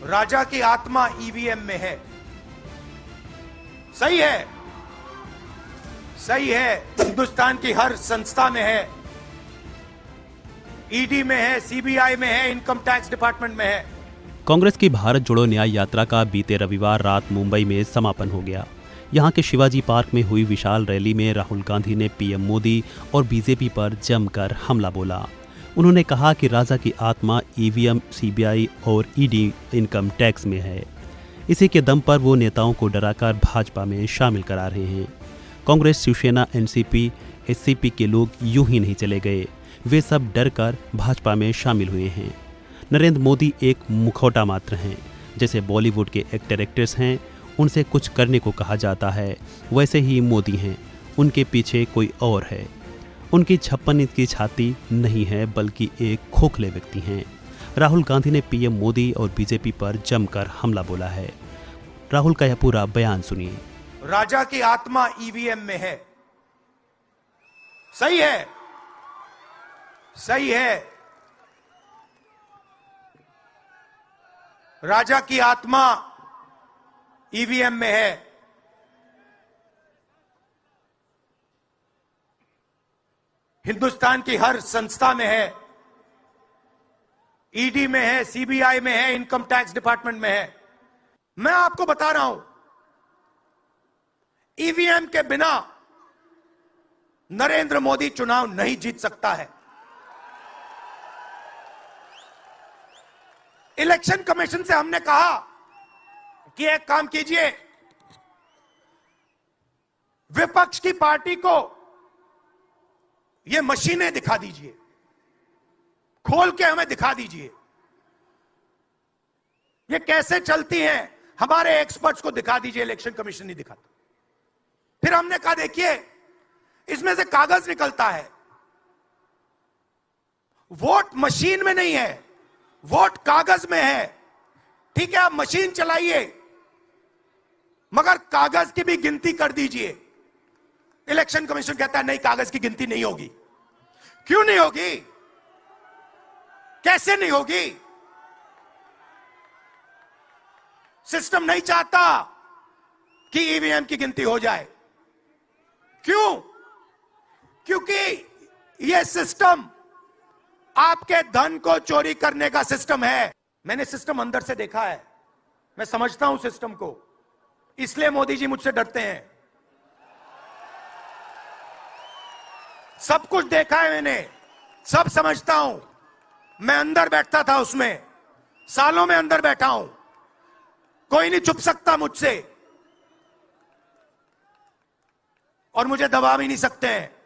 राजा की आत्मा ईवीएम में है। सही है, सही है। हिंदुस्तान की हर संस्था में है, ईडी में है, सीबीआई में है, इनकम टैक्स डिपार्टमेंट में है। कांग्रेस की भारत जोड़ो न्याय यात्रा का बीते रविवार रात मुंबई में समापन हो गया। यहां के शिवाजी पार्क में हुई विशाल रैली में राहुल गांधी ने पीएम मोदी और बीजेपी पर जमकर हमला बोला। उन्होंने कहा कि राजा की आत्मा ईवीएम, सीबीआई और ईडी इनकम टैक्स में है। इसी के दम पर वो नेताओं को डराकर भाजपा में शामिल करा रहे हैं। कांग्रेस, शिवसेना, एनसीपी, एससीपी के लोग यूं ही नहीं चले गए, वे सब डर कर भाजपा में शामिल हुए हैं। नरेंद्र मोदी एक मुखौटा मात्र हैं। जैसे बॉलीवुड के एक्टर एक्ट्रेस हैं, उनसे कुछ करने को कहा जाता है, वैसे ही मोदी हैं, उनके पीछे कोई और है। उनकी 56 इंच की छाती नहीं है, बल्कि एक खोखले व्यक्ति हैं। राहुल गांधी ने पीएम मोदी और बीजेपी पर जमकर हमला बोला है। राहुल का यह पूरा बयान सुनिए। राजा की आत्मा ईवीएम में है। सही है, सही है। राजा की आत्मा ईवीएम में है। हिंदुस्तान की हर संस्था में है, ईडी में है, सीबीआई में है, इनकम टैक्स डिपार्टमेंट में है। मैं आपको बता रहा हूं, ईवीएम के बिना नरेंद्र मोदी चुनाव नहीं जीत सकता है। इलेक्शन कमीशन से हमने कहा कि एक काम कीजिए, विपक्ष की पार्टी को ये मशीनें दिखा दीजिए, खोल के हमें दिखा दीजिए ये कैसे चलती हैं, हमारे एक्सपर्ट्स को दिखा दीजिए। इलेक्शन कमीशन नहीं दिखाता। फिर हमने कहा देखिए, इसमें से कागज निकलता है, वोट मशीन में नहीं है, वोट कागज में है। ठीक है, आप मशीन चलाइए, मगर कागज की भी गिनती कर दीजिए। इलेक्शन कमीशन कहता है नहीं, कागज की गिनती नहीं होगी। क्यों नहीं होगी? कैसे नहीं होगी? सिस्टम नहीं चाहता कि ईवीएम की गिनती हो जाए। क्यों? क्योंकि यह सिस्टम आपके धन को चोरी करने का सिस्टम है। मैंने सिस्टम अंदर से देखा है, मैं समझता हूं सिस्टम को, इसलिए मोदी जी मुझसे डरते हैं। सब कुछ देखा है मैंने, सब समझता हूं। मैं अंदर बैठता था उसमें, सालों में अंदर बैठा हूं, कोई नहीं छुप सकता मुझसे और मुझे दबा भी नहीं सकते हैं।